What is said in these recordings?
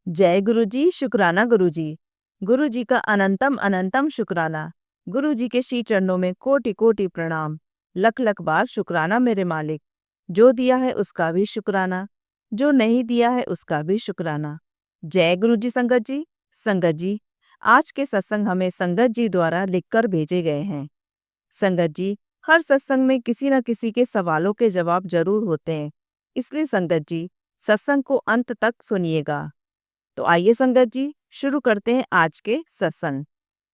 जय गुरु जी, शुक्राना गुरु जी। गुरु जी का अनंतम अनंतम शुक्राना। गुरु जी के श्री चरणों में कोटि कोटि प्रणाम। लख लख बार शुक्राना मेरे मालिक। जो दिया है उसका भी शुक्राना, जो नहीं दिया है उसका भी शुक्राना। जय गुरु जी। संगत जी, आज के सत्संग हमें संगत जी द्वारा लिखकर भेजे गए हैं। संगत जी, हर सत्संग में किसी न किसी के सवालों के जवाब जरूर होते हैं, इसलिए संगत जी सत्संग को अंत तक सुनिएगा। तो आइए संगत जी, शुरू करते हैं आज के सत्संग।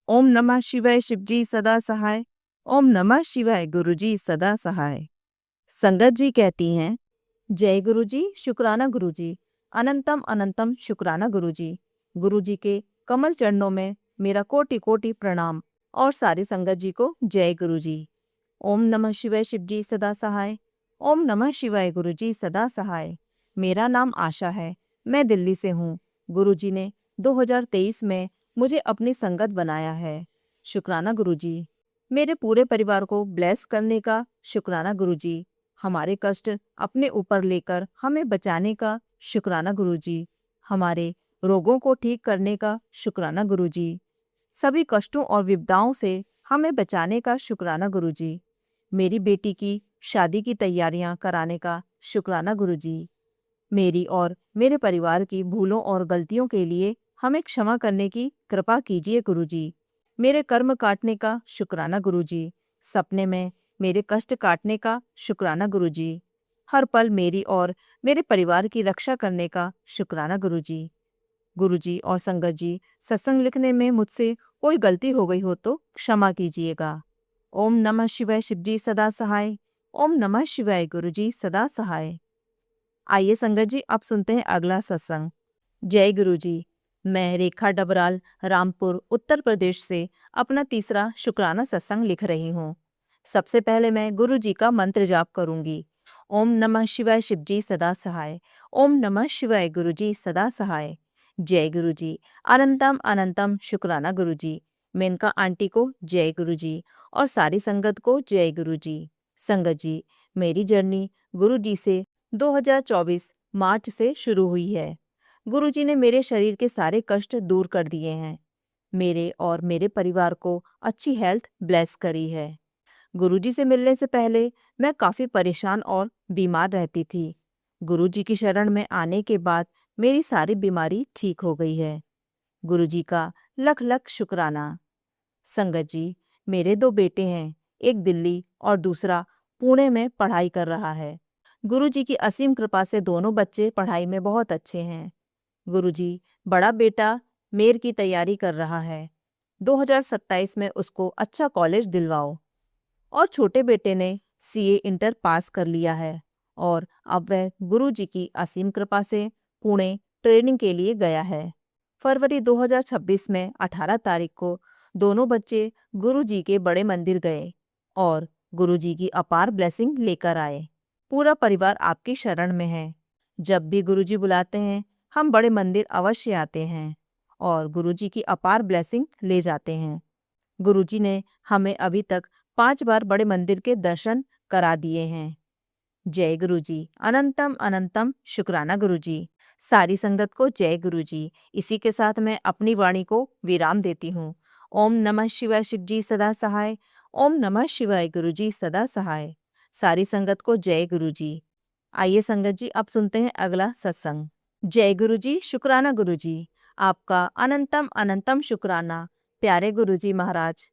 ओम नमः शिवाय, शिव जी सदा सहाय। ओम नमः शिवाय, गुरु जी सदा सहाय। संगत जी कहती हैं, जय गुरु जी, शुक्राना गुरु जी। अनंतम अनंतम शुक्राना गुरु जी। गुरु जी के कमल चरणों में मेरा कोटि कोटि प्रणाम और सारी संगत जी को जय गुरु जी। ओम नमः शिवाय, शिव जी सदा सहाय। ओम नमः शिवाय, गुरु जी सदा सहाय। मेरा नाम आशा है, मैं दिल्ली से हूँ। गुरु जी ने 2023 में मुझे अपनी संगत बनाया है। शुक्राना गुरु जी। मेरे पूरे परिवार को ब्लेस करने का शुक्राना गुरु जी। हमारे कष्ट अपने ऊपर लेकर हमें बचाने का शुक्राना गुरु जी। हमारे रोगों को ठीक करने का शुक्राना गुरु जी। सभी कष्टों और विपदाओं से हमें बचाने का शुक्राना गुरु जी। मेरी बेटी की शादी की तैयारियां कराने का शुक्राना गुरु जी। मेरी और मेरे परिवार की भूलों और गलतियों के लिए हमें क्षमा करने की कृपा कीजिए गुरु जी। मेरे कर्म काटने का शुक्राना गुरु जी। सपने में मेरे कष्ट काटने का शुक्राना गुरु जी। हर पल मेरी और मेरे परिवार की रक्षा करने का शुक्राना गुरु जी। गुरु जी और संगत जी, सत्संग लिखने में मुझसे कोई गलती हो गई हो तो क्षमा कीजिएगा। ओम नमः शिवाय, शिव जी सदा सहाय। ओम नमः शिवाय, गुरु जी सदा सहाय। आइए संगत जी, अब सुनते हैं अगला सत्संग। जय गुरु जी। मैं रेखा डबराल, रामपुर, उत्तर प्रदेश से अपना तीसरा शुक्राना सत्संग लिख रही हूँ। सबसे पहले मैं गुरु जी का मंत्र जाप करूंगी। ओम नमः शिवाय, शिव जी सदा सहाय। ओम नमः शिवाय, गुरु जी सदा सहाय। जय गुरु जी। अनंतम अनंतम शुक्राना गुरु जी। मेनका आंटी को जय गुरु जी और सारी संगत को जय गुरु जी। संगत जी, मेरी जर्नी गुरु जी से 2024 मार्च से शुरू हुई है। गुरुजी ने मेरे शरीर के सारे कष्ट दूर कर दिए हैं। मेरे और मेरे परिवार को अच्छी हेल्थ ब्लेस करी है। गुरुजी से मिलने से पहले मैं काफ़ी परेशान और बीमार रहती थी। गुरुजी की शरण में आने के बाद मेरी सारी बीमारी ठीक हो गई है। गुरुजी का लख लख शुक्राना। संगत जी, मेरे 2 बेटे हैं, एक दिल्ली और दूसरा पुणे में पढ़ाई कर रहा है। गुरुजी की असीम कृपा से दोनों बच्चे पढ़ाई में बहुत अच्छे हैं। गुरुजी, बड़ा बेटा मेर की तैयारी कर रहा है, 2027 में उसको अच्छा कॉलेज दिलवाओ। और छोटे बेटे ने सीए इंटर पास कर लिया है और अब वह गुरुजी की असीम कृपा से पुणे ट्रेनिंग के लिए गया है। फरवरी 2026 में 18 तारीख को दोनों बच्चे गुरुजी के बड़े मंदिर गए और गुरुजी की अपार ब्लेसिंग लेकर आए। पूरा परिवार आपकी शरण में है। जब भी गुरुजी बुलाते हैं, हम बड़े मंदिर अवश्य आते हैं और गुरुजी की अपार ब्लेसिंग ले जाते हैं। गुरुजी ने हमें अभी तक 5 बार बड़े मंदिर के दर्शन करा दिए हैं। जय गुरु जी। अनंतम अनंतम शुक्राना गुरु जी। सारी संगत को जय गुरु जी। इसी के साथ मैं अपनी वाणी को विराम देती हूँ। ओम नमः शिवाय, शिव जी सदा सहाय। ओम नमः शिवाय, गुरु जी सदा सहाय। सारी संगत को जय गुरु जी। आइए संगत जी, अब सुनते हैं अगला सत्संग। जय गुरु जी, शुक्राना गुरु जी। आपका अनंतम अनंतम शुक्राना प्यारे गुरु जी महाराज।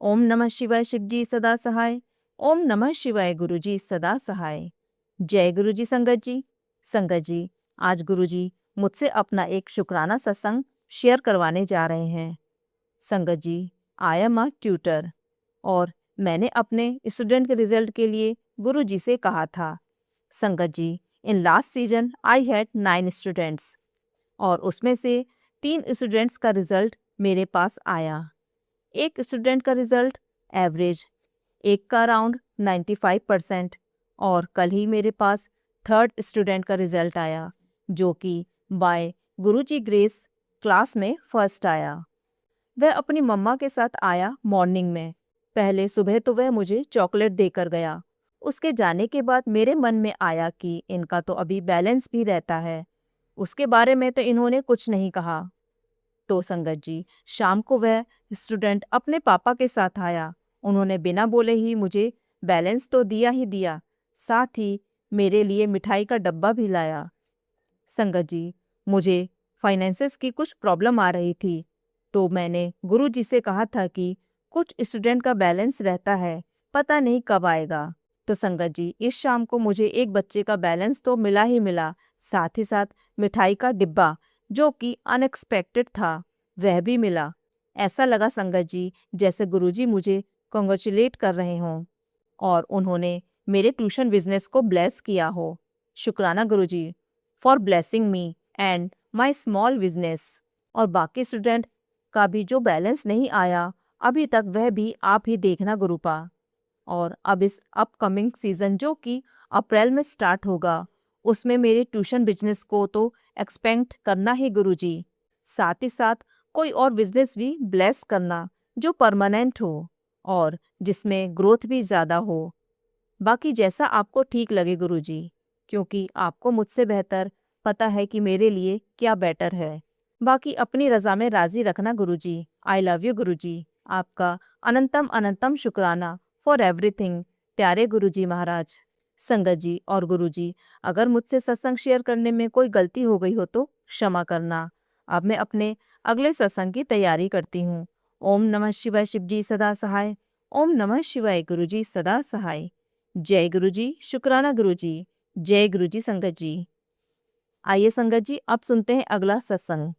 ओम नमः शिवाय, शिव जी सदा सहाय। ओम नमः शिवाय, गुरु जी सदा सहाय। जय गुरु जी। संगत जी, आज गुरु जी मुझसे अपना एक शुक्राना सत्संग शेयर करवाने जा रहे हैं। संगत जी, आई एम अ ट्यूटर और मैंने अपने स्टूडेंट के रिजल्ट के लिए गुरु जी से कहा था। संगत जी, in last season I had 9 students और उसमें से 3 स्टूडेंट्स का रिजल्ट मेरे पास आया। एक स्टूडेंट का रिजल्ट एवरेज, एक का अराउंड 95% और कल ही मेरे पास 3rd स्टूडेंट का रिजल्ट आया जो कि बाय गुरुजी ग्रेस क्लास में फर्स्ट आया। वह अपनी मम्मा के साथ आया मॉर्निंग में। पहले सुबह तो वह मुझे चॉकलेट देकर गया। उसके जाने के बाद मेरे मन में आया कि इनका तो अभी बैलेंस भी रहता है उसके बारे में तो इन्होंने कुछ नहीं कहा। तो संगत जी, शाम को वह स्टूडेंट अपने पापा के साथ आया। उन्होंने बिना बोले ही मुझे बैलेंस तो दिया ही दिया, साथ ही मेरे लिए मिठाई का डब्बा भी लाया। संगत जी, मुझे फाइनेंसेस की कुछ प्रॉब्लम आ रही थी, तो मैंने गुरुजी से कहा था कि कुछ स्टूडेंट का बैलेंस रहता है, पता नहीं कब आएगा। तो संगत जी, इस शाम को मुझे एक बच्चे का बैलेंस तो मिला ही मिला, साथ ही साथ मिठाई का डिब्बा, जो कि अनएक्सपेक्टेड था, वह भी मिला। ऐसा लगा संगत जी जैसे गुरुजी मुझे कॉन्ग्रेचुलेट कर रहे हों और उन्होंने मेरे ट्यूशन बिजनेस को ब्लेस किया हो। शुक्राना गुरुजी for blessing me and my small business. और बाकी स्टूडेंट का भी जो बैलेंस नहीं आया अभी तक, वह भी आप ही देखना गुरुपा। और अब इस अपकमिंग सीजन जो कि अप्रैल में स्टार्ट होगा, उसमें मेरे ट्यूशन बिजनेस को तो एक्सपेंड करना ही गुरुजी, साथ ही साथ कोई और बिजनेस भी ब्लेस करना जो परमानेंट हो और जिसमें ग्रोथ भी ज़्यादा हो। बाकी जैसा आपको ठीक लगे गुरुजी, क्योंकि आपको मुझसे बेहतर पता है कि मेरे लिए क्या बेटर है। बाकी अपनी रज़ा में राज़ी रखना गुरुजी। आई लव यू गुरुजी। आपका अनंतम अनंतम शुक्राना फॉर एवरीथिंग, प्यारे गुरुजी महाराज। संगत जी और गुरुजी, अगर मुझसे सत्संग शेयर करने में कोई गलती हो गई हो तो क्षमा करना। अब मैं अपने अगले सत्संग की तैयारी करती हूँ। ओम नमः शिवाय, शिवजी सदा सहाय। ओम नमः शिवाय, गुरुजी सदा सहाय। जय गुरुजी, शुक्राना गुरुजी। जय गुरुजी संगत जी। आइए संगत जी, अब सुनते हैं अगला सत्संग।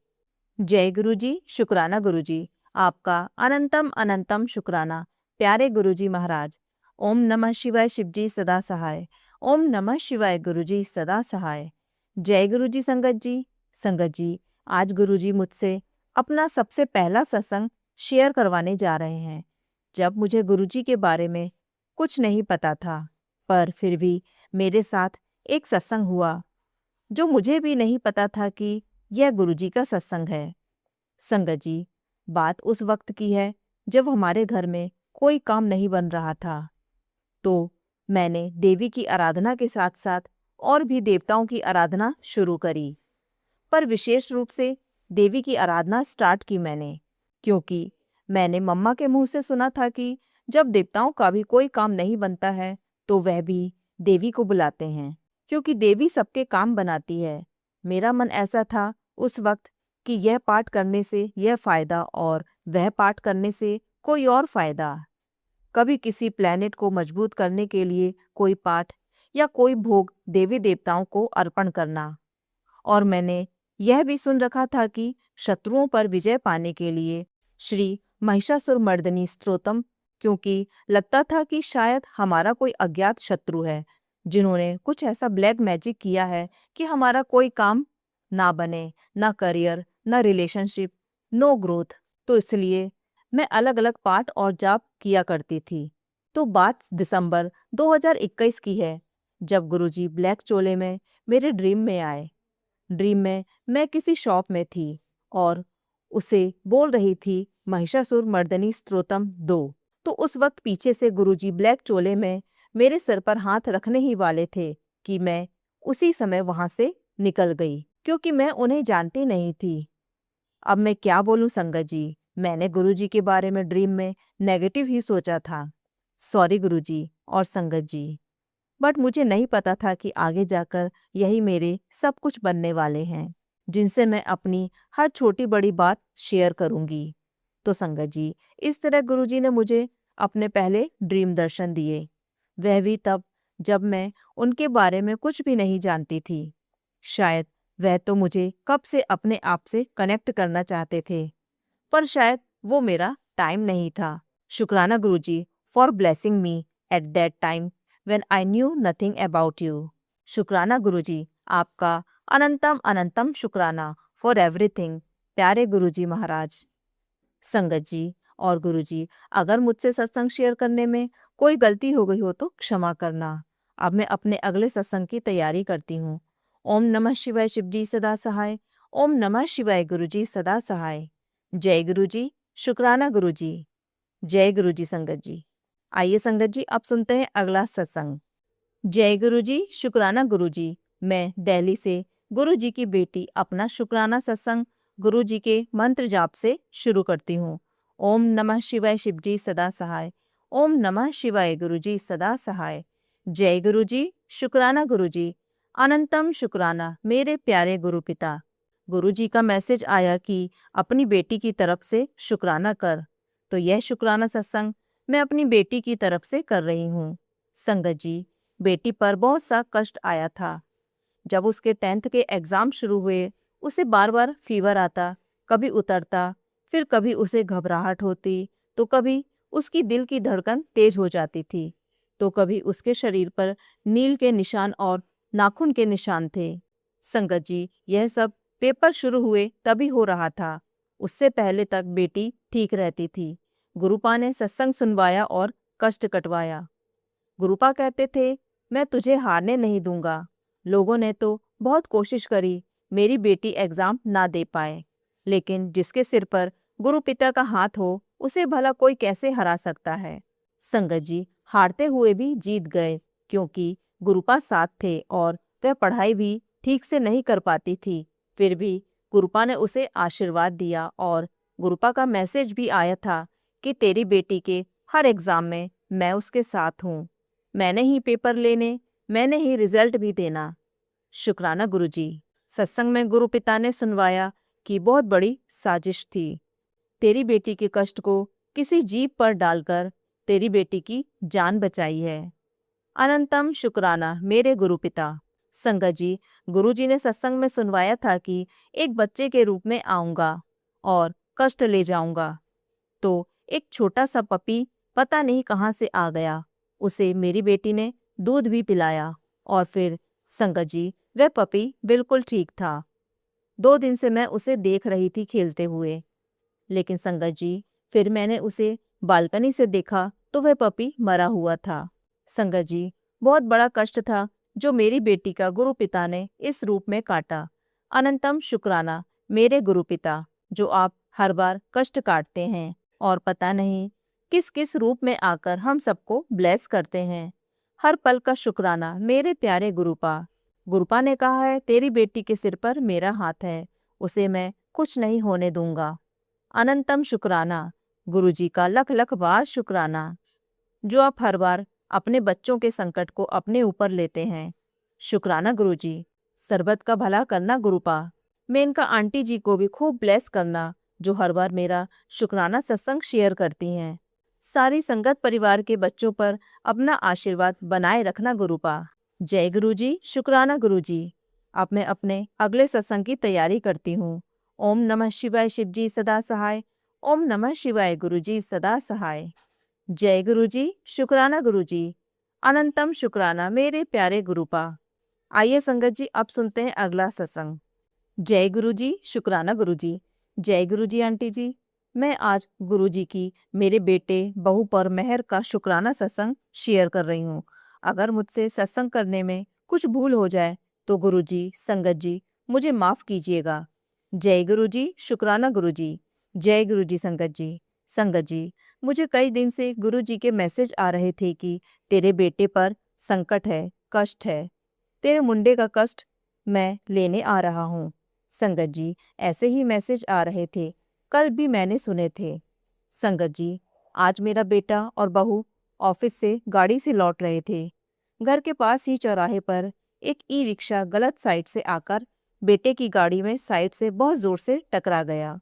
जय गुरुजी, शुक्राना गुरुजी। आपका अनंतम अनंतम शुक्राना, प्यारे गुरुजी महाराज। ओम नमः शिवाय, शिवजी सदा सहाय। ओम नमः शिवाय, गुरुजी सदा सहाय। जय गुरुजी संगत जी। संगत जी, आज गुरुजी मुझसे अपना सबसे पहला सत्संग शेयर करवाने जा रहे हैं। जब मुझे गुरुजी के बारे में कुछ नहीं पता था, पर फिर भी मेरे साथ एक सत्संग हुआ जो मुझे भी नहीं पता था कि यह गुरुजी का सत्संग है। संगत जी, बात उस वक्त की है जब हमारे घर में कोई काम नहीं बन रहा था, तो मैंने देवी की आराधना के साथ साथ और भी देवताओं की आराधना शुरू करी। पर विशेष रूप से देवी की आराधना स्टार्ट की मैंने, क्योंकि मैंने मम्मा के मुंह से सुना था कि जब देवताओं का भी कोई काम नहीं बनता है तो वह भी देवी को बुलाते हैं, क्योंकि देवी सबके काम बनाती है। मेरा मन ऐसा था उस वक्त कि यह पाठ करने से यह फायदा और वह पाठ करने से कोई और फायदा। कभी किसी प्लैनेट को मजबूत करने के लिए कोई पाठ या कोई भोग देवी देवताओं को अर्पण करना। और मैंने यह भी सुन रखा था कि शत्रुओं पर विजय पाने के लिए श्री महिषासुरमर्दिनी स्तोत्रम, क्योंकि लगता था कि शायद हमारा कोई अज्ञात शत्रु है जिन्होंने कुछ ऐसा ब्लैक मैजिक किया है कि हमारा कोई काम ना बने, ना करियर, ना रिलेशनशिप, नो ग्रोथ। तो इसलिए मैं अलग अलग पाठ और जाप किया करती थी। तो बात दिसंबर 2021 की है, जब गुरुजी ब्लैक चोले में मेरे ड्रीम में आए। ड्रीम में मैं किसी शॉप में थी और उसे बोल रही थी महिषासुरमर्दिनी स्तोत्रम 2। तो उस वक्त पीछे से गुरुजी ब्लैक चोले में मेरे सिर पर हाथ रखने ही वाले थे कि मैं उसी समय वहां से निकल गई, क्योंकि मैं उन्हें जानती नहीं थी। अब मैं क्या बोलूं संगत जी, मैंने गुरुजी के बारे में ड्रीम में नेगेटिव ही सोचा था। सॉरी गुरुजी और संगत जी, बट मुझे नहीं पता था कि आगे जाकर यही मेरे सब कुछ बनने वाले हैं, जिनसे मैं अपनी हर छोटी बड़ी बात शेयर करूंगी। तो संगत जी, इस तरह गुरुजी ने मुझे अपने पहले ड्रीम दर्शन दिए, वह भी तब जब मैं उनके बारे में कुछ भी नहीं जानती थी। शायद वह तो मुझे कब से अपने आप से कनेक्ट करना चाहते थे, पर शायद वो मेरा टाइम नहीं था। शुक्राना गुरुजी for blessing me at that time when I knew nothing about you। शुक्राना गुरुजी, आपका अनंतम अनंतम शुक्राना फॉर एवरीथिंग, प्यारे गुरुजी महाराज। संगत जी और गुरुजी, अगर मुझसे सत्संग शेयर करने में कोई गलती हो गई हो तो क्षमा करना। अब मैं अपने अगले सत्संग की तैयारी करती हूँ। ओम नमः शिवाय, शिवजी सदा सहाय। ओम नमः शिवाय, गुरुजी सदा सहाय। जय गुरुजी, शुक्राना गुरुजी। जय गुरुजी संगत जी। आइए संगत जी, अब सुनते हैं अगला सत्संग। जय गुरुजी, शुक्राना गुरुजी। मैं दिल्ली से गुरुजी की बेटी अपना शुक्राना सत्संग गुरुजी के मंत्र जाप से शुरू करती हूँ। ओम नमः शिवाय शिवजी सदा सहाय। ओम नमः शिवाय गुरुजी सदा सहाय। जय गुरुजी, शुक्राना गुरुजी, अनंतम शुक्राना मेरे प्यारे गुरु पिता। गुरुजी का मैसेज आया कि अपनी बेटी की तरफ से शुक्राना कर, तो यह शुक्राना सत्संग मैं अपनी बेटी की तरफ से कर रही हूँ। संगत जी, बेटी पर बहुत सा कष्ट आया था। जब उसके 10th के एग्ज़ाम शुरू हुए, उसे बार बार फीवर आता, कभी उतरता, फिर कभी उसे घबराहट होती, तो कभी उसकी दिल की धड़कन तेज हो जाती थी, तो कभी उसके शरीर पर नील के निशान और नाखून के निशान थे। संगत जी, यह सब पेपर शुरू हुए तभी हो रहा था। उससे पहले तक बेटी ठीक रहती थी। गुरुपा ने सत्संग सुनवाया और कष्ट कटवाया। गुरुपा कहते थे, मैं तुझे हारने नहीं दूंगा। लोगों ने तो बहुत कोशिश करी, मेरी बेटी एग्जाम ना दे पाए, लेकिन जिसके सिर पर गुरु पिता का हाथ हो, उसे भला कोई कैसे हरा सकता है। संगत जी, हारते हुए भी जीत गए, क्योंकि गुरुपा साथ थे और वह पढ़ाई भी ठीक से नहीं कर पाती थी। फिर भी गुरुपा ने उसे आशीर्वाद दिया और गुरुपा का मैसेज भी आया था कि तेरी बेटी के हर एग्जाम में मैं उसके साथ हूँ। मैंने ही पेपर लेने, मैंने ही रिजल्ट भी देना। शुक्राना गुरुजी। सत्संग में गुरु पिता ने सुनवाया कि बहुत बड़ी साजिश थी। तेरी बेटी के कष्ट को किसी जीव पर डालकर तेरी बेटी की जान बचाई है। अनंतम शुक्राना मेरे गुरु पिता। संगत जी, गुरुजी ने सत्संग में सुनवाया था कि एक बच्चे के रूप में आऊंगा और कष्ट ले जाऊंगा। तो एक छोटा सा पपी पता नहीं कहाँ से आ गया। उसे मेरी बेटी ने दूध भी पिलाया और फिर संगत जी, वह पपी बिल्कुल ठीक था। 2 दिन से मैं उसे देख रही थी खेलते हुए, लेकिन संगत जी, फिर मैंने उसे बालकनी से देखा तो वह पपी मरा हुआ था। संगत जी, बहुत बड़ा कष्ट था जो मेरी बेटी का गुरु पिता ने इस रूप में काटा। अनंतम शुक्राना मेरे गुरु पिता, जो आप हर बार कष्ट काटते हैं और पता नहीं किस किस रूप में आकर हम सबको ब्लेस करते हैं। हर पल का शुक्राना मेरे प्यारे गुरुपा। गुरुपा ने कहा है, तेरी बेटी के सिर पर मेरा हाथ है, उसे मैं कुछ नहीं होने दूंगा। अनंतम शुक्राना गुरुजी का लख लख बार शुक्राना, जो आप हर बार अपने बच्चों के संकट को अपने ऊपर लेते हैं। शुक्राना गुरुजी। सरबत का भला करना गुरुपा। मैं इनका आंटी जी को भी खूब ब्लेस करना, जो हर बार मेरा शुक्राना सत्संग शेयर करती हैं। सारी संगत परिवार के बच्चों पर अपना आशीर्वाद बनाए रखना गुरुपा। जय गुरुजी, शुक्राना गुरुजी। अब मैं अपने अगले सत्संग की तैयारी करती हूँ। ओम नमः शिवाय शिवजी सदा सहाय। ओम नमः शिवाय गुरुजी सदा सहाय। जय गुरुजी, शुक्राना गुरुजी, अनंतम शुक्राना मेरे प्यारे गुरुपा। आइए संगत जी, अब सुनते हैं अगला सत्संग। जय गुरुजी, शुक्राना गुरुजी। जय गुरुजी आंटी जी। मैं आज गुरुजी की मेरे बेटे बहू पर मेहर का शुक्राना सत्संग शेयर कर रही हूँ। अगर मुझसे सत्संग करने में कुछ भूल हो जाए तो गुरुजी, संगत जी, मुझे माफ़ कीजिएगा। जय गुरुजी, शुक्राना गुरुजी। जय गुरुजी संगत जी। संगत जी, मुझे कई दिन से गुरुजी के मैसेज आ रहे थे कि तेरे बेटे पर संकट है, कष्ट है, तेरे मुंडे का कष्ट मैं लेने आ रहा हूँ। संगत जी, ऐसे ही मैसेज आ रहे थे, कल भी मैंने सुने थे। संगत जी, आज मेरा बेटा और बहू ऑफिस से गाड़ी से लौट रहे थे। घर के पास ही चौराहे पर एक ई रिक्शा गलत साइड से आकर बेटे की गाड़ी में साइड से बहुत जोर से टकरा गया।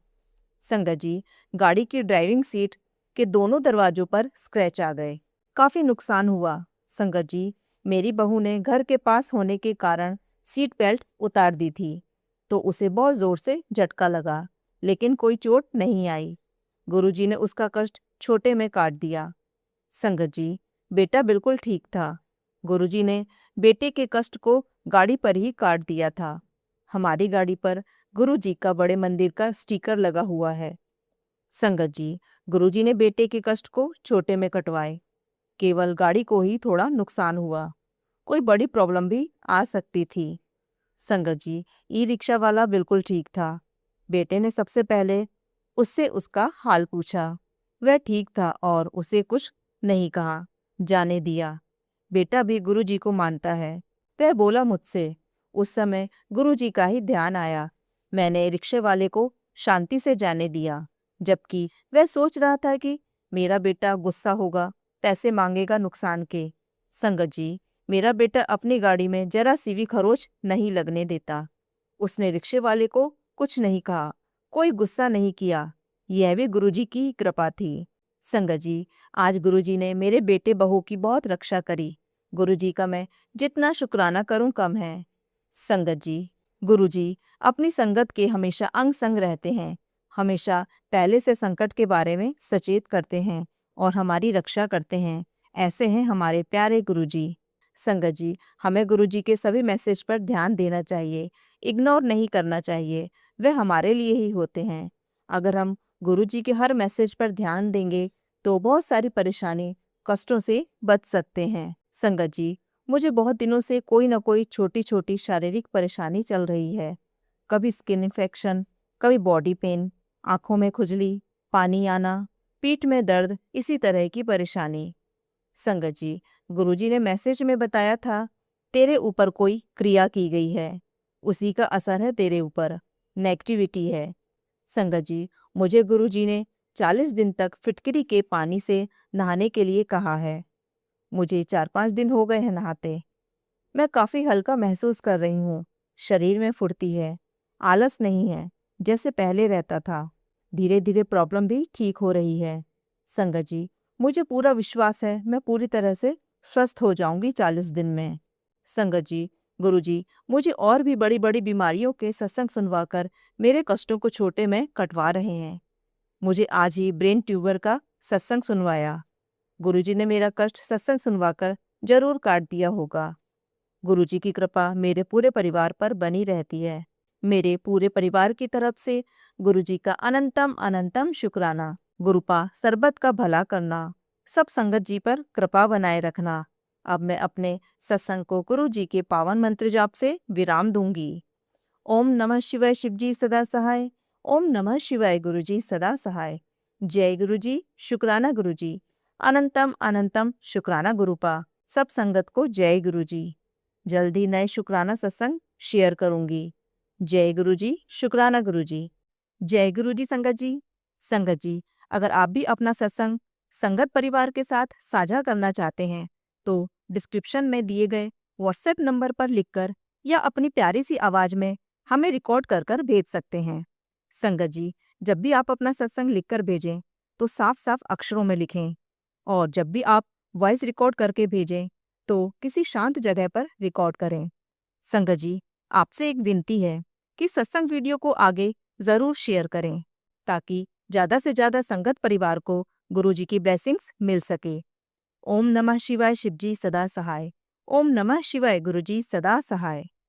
संगत जी, गाड़ी की ड्राइविंग सीट के दोनों दरवाजों पर स्क्रैच आ गए, काफी नुकसान हुआ। संगत जी, मेरी बहू ने घर के पास होने के कारण सीट बेल्ट उतार दी थी, तो उसे बहुत जोर से झटका लगा, लेकिन कोई चोट नहीं आई। गुरुजी ने उसका कष्ट छोटे में काट दिया। संगत जी, बेटा बिल्कुल ठीक था। गुरुजी ने बेटे के कष्ट को गाड़ी पर ही काट दिया था। हमारी गाड़ी पर गुरुजी का बड़े मंदिर का स्टिकर लगा हुआ है। संगत जी, गुरुजी ने बेटे के कष्ट को छोटे में कटवाए, केवल गाड़ी को ही थोड़ा नुकसान हुआ, कोई बड़ी प्रॉब्लम भी आ सकती थी। संगत जी, ई रिक्शा वाला बिल्कुल ठीक था। बेटे ने सबसे पहले उससे उसका हाल पूछा, वह ठीक था और उसे कुछ नहीं कहा, जाने दिया। बेटा भी गुरुजी को मानता है। वह बोला मुझसे, उस समय गुरुजी का ही ध्यान आया। मैंने रिक्शे वाले को शांति से जाने दिया, जबकि वह सोच रहा था कि मेरा बेटा गुस्सा होगा, पैसे मांगेगा नुकसान के। संगत जी, मेरा बेटा अपनी गाड़ी में जरा सी भी खरोच नहीं लगने देता। उसने रिक्शे वाले को कुछ नहीं कहा, कोई गुस्सा नहीं किया। यह भी गुरुजी की ही कृपा थी। संगत जी, आज गुरुजी ने मेरे बेटे बहू की बहुत रक्षा करी। गुरुजी का मैं जितना शुक्राना करूं कम है। संगत जी, गुरुजी अपनी संगत के हमेशा अंग संग रहते हैं, हमेशा पहले से संकट के बारे में सचेत करते हैं और हमारी रक्षा करते हैं। ऐसे हैं हमारे प्यारे गुरुजी। संगत जी, हमें गुरुजी के सभी मैसेज पर ध्यान देना चाहिए, इग्नोर नहीं करना चाहिए। वे हमारे लिए ही होते हैं। अगर हम गुरुजी के हर मैसेज पर ध्यान देंगे तो बहुत सारी परेशानी, कष्टों से बच सकते हैं। संगत जी, मुझे बहुत दिनों से कोई ना कोई छोटी छोटी शारीरिक परेशानी चल रही है। कभी स्किन इन्फेक्शन, कभी बॉडी पेन, आंखों में खुजली, पानी आना, पीठ में दर्द, इसी तरह की परेशानी। संगत जी, गुरुजी ने मैसेज में बताया था, तेरे ऊपर कोई क्रिया की गई है, उसी का असर है तेरे ऊपर, नेगेटिविटी है। संगत जी, मुझे गुरुजी ने 40 दिन तक फिटकरी के पानी से नहाने के लिए कहा है। मुझे 4-5 दिन हो गए हैं नहाते। मैं काफ़ी हल्का महसूस कर रही हूँ। शरीर में फुर्ती है, आलस नहीं है जैसे पहले रहता था। धीरे धीरे प्रॉब्लम भी ठीक हो रही है। संगत जी, मुझे पूरा विश्वास है मैं पूरी तरह से स्वस्थ हो जाऊंगी 40 दिन में। संगत जी, गुरुजी मुझे और भी बड़ी बड़ी बीमारियों के सत्संग सुनवाकर मेरे कष्टों को छोटे में कटवा रहे हैं। मुझे आज ही ब्रेन ट्यूबर का सत्संग सुनवाया। गुरुजी ने मेरा कष्ट सत्संग सुनवाकर जरूर काट दिया होगा। गुरुजी की कृपा मेरे पूरे परिवार पर बनी रहती है। मेरे पूरे परिवार की तरफ से गुरुजी का अनंतम अनंतम शुक्राना। गुरुपा सरबत का भला करना, सब संगत जी पर कृपा बनाए रखना। अब मैं अपने सत्संग को गुरुजी के पावन मंत्र जाप से विराम दूंगी। ओम नमः शिवाय, शिवजी सदा सहाय। ओम नमः शिवाय, गुरुजी सदा सहाय। जय गुरुजी, शुक्राना गुरुजी। अनंतम अनंतम शुक्राना गुरुपा। सब संगत को जय गुरुजी। जल्दी नए शुक्राना सत्संग शेयर करूंगी। जय गुरुजी, शुक्राना गुरुजी। जय गुरुजी संगत जी। संगत जी, अगर आप भी अपना सत्संग संगत परिवार के साथ साझा करना चाहते हैं तो डिस्क्रिप्शन में दिए गए व्हाट्सएप नंबर पर लिखकर या अपनी प्यारी सी आवाज में हमें रिकॉर्ड कर भेज सकते हैं। संगत जी, जब भी आप अपना सत्संग लिखकर भेजें तो साफ साफ अक्षरों में लिखें, और जब भी आप वॉइस रिकॉर्ड करके भेजें तो किसी शांत जगह पर रिकॉर्ड करें। संगत जी, आपसे एक विनती है कि सत्संग वीडियो को आगे जरूर शेयर करें ताकि ज़्यादा से ज़्यादा संगत परिवार को गुरुजी की ब्लेसिंग्स मिल सके। ओम नमः शिवाय, शिवजी सदा सहाय। ओम नमः शिवाय, गुरुजी सदा सहाय।